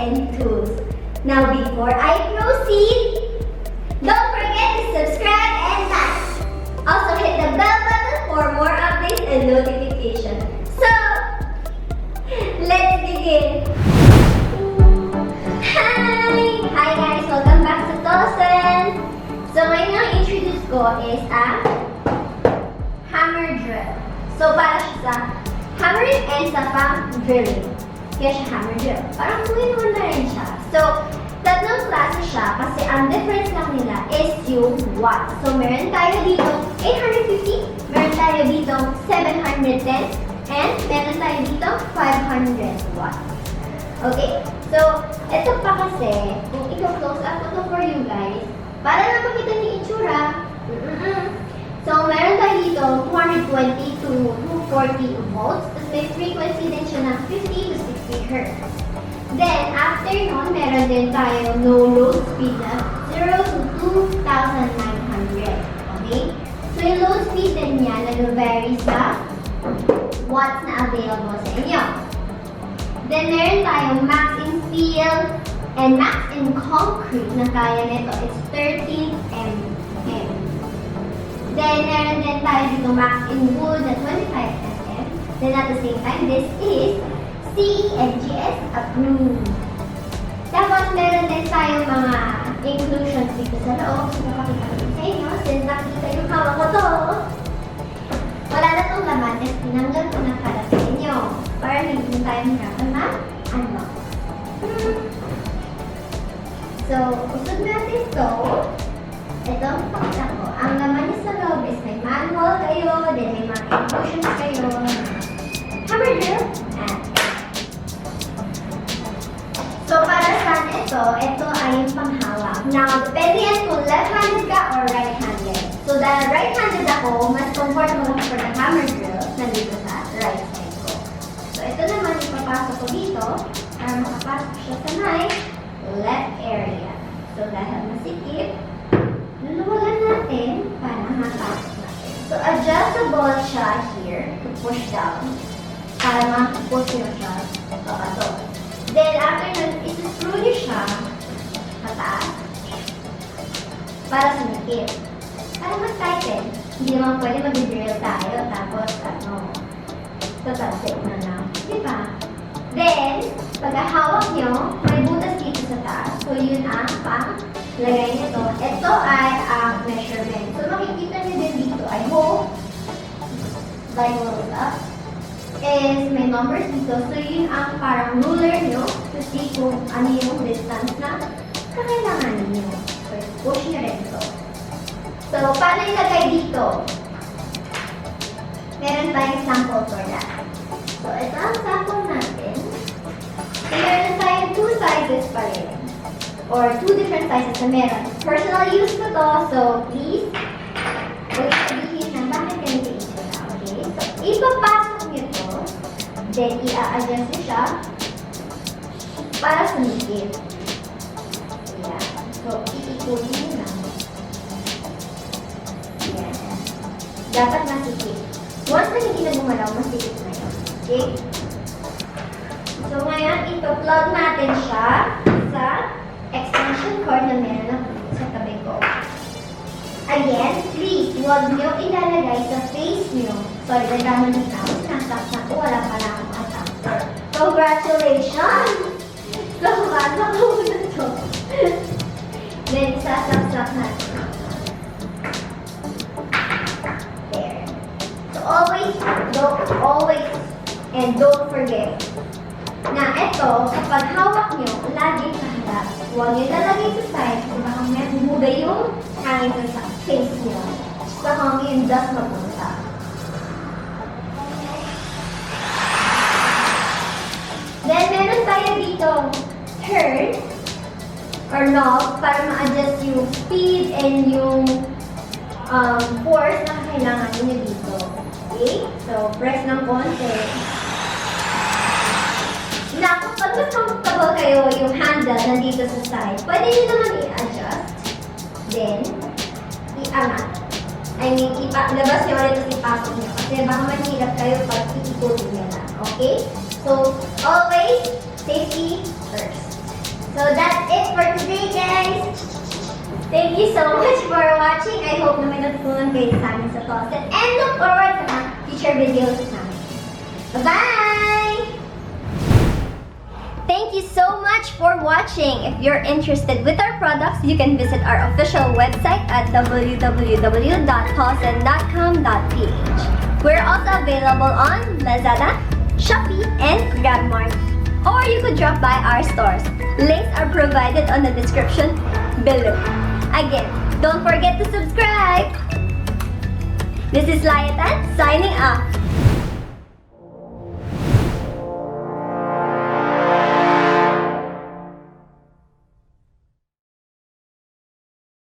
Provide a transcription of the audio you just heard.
Tolsen Tools. Now before I proceed, don't forget to subscribe and like. Also hit the bell button for more updates and notifications. So, let's begin. Hi guys! Welcome back to Tolsen. So ngayon ang introduce ko is a hammer drill. So para siya sa hammering and sa pang drilling. Kaya siya hammer drill. Parang two-in-one na rin siya. So, tatlong klase siya kasi ang difference lang nila is yung watts. So, meron tayo dito 850, meron tayo dito 710, and meron tayo dito 500 watts. Okay? So, ito pa kasi, kung i-close up ko to for you guys, para na makita niyo yung itsura. So, meron tayo dito 220 to 240 volts. Tapos may frequency din siya ng 50 to 60 Hz. Then, after nun, meron din tayo no load speed na 0 to 2,900. Okay? So, yung load speed din niya nag-vary sa watts na available sa inyo. Then, meron tayong max in steel and max in concrete na kaya nito is 13 mm. Then, meron din tayo dito max in wood na 25 mm. Then, at the same time, this is CE and GS approved. Tapos, meron din tayo mga inclusions dito sa loob. So, napakita ko sa inyo. Since nakita yung hawak ko to, wala na itong laman. Kasi tinanggal ko na para sa inyo. Para hindi tayo hirapan ma-unlock. So, usod natin ito. Ito ang pakita ko. Ang laman niya sa loob is may manual kayo, then may mga inclusions kayo. Hammer drill. So, para saan ito ay yung panghawak. Now, depende yan kung left-handed ka or right-handed. So, dahil right-handed ako, mas comfortable ako for the hammer drill nandito sa right side ko. So, ito naman ipapasok ko dito para makapasok siya sa my left area. So, dahil masikip, luluwagan natin para makapasok natin. So, adjustable siya here to push down para makapush nyo siya papasok. Then, after nun, isi-screw nyo siya pataas para sumikip. Para mas tighten. Hindi naman pwede mag-drill tayo tapos tatasik na lang. Diba? Then, pagkahawak nyo, may butas dito sa taas. So, yun ang pang-lagay nito. Ito ay ang measurement. So, makikita nyo din dito, I hope, by roll up, is may numbers dito. So, yun ang parang ruler nyo to see kung ano yung distance na kakailangan ninyo. So, push nyo rin ito. So, paano ilagay dito? Meron tayong sample for that. So, ito ang sample natin. So, meron tayong two sizes pa rin. Or two different sizes na meron. Personal use ko to. So, please, huwag sabihin na bakit ganito itsura. Okay? So, ipapasok nyo to. Then, i-a-adjust nyo siya para sumikip. Ayan. So, iikutin nyo lang. Ayan. Dapat masikip. Once na hindi na gumalaw, masikip na yun. Okay? So, ngayon, ito-plug natin siya sa extension cord na meron sa tabi ko. Again, please, huwag nyo ilalagay sa face nyo. Sorry, nagdama na ako. Sinasaksak ko, wala pala akong adapter. Congratulations! So, pasok ko na ito. Then, sasaksak natin. There. So, always, and don't forget, na ito, kapag hawak nyo, lagi sa harap. Huwag nyo lalagay sa side, kung baka may bumugay yung hangin sa face nyo. Baka yung dust mapunta. Then, meron tayo dito turn or knob para ma-adjust yung speed and yung force na kailangan nyo dito. Okay? So, press ng konti. Na kung pag mas comfortable kayo yung handle nandito sa side, pwede nyo naman i-adjust. Then, i-angat. I mean, labas nyo ulit at ipasok nyo. Kasi baka mahirap kayo pag iikutin nyo lang. Okay? So, always, safety first. Thank you so much for watching. I hope na may natutunan kayo sa amin sa Tolsen. And look forward sa mga future videos namin. Bye-bye! Thank you so much for watching. If you're interested with our products, you can visit our official website at www.tolsen.com.ph. We're also available on Lazada, Shopee, and GRABMART. Or you could drop by our stores. Links are provided on the description below. Again, don't forget to subscribe! This is Layatan signing off.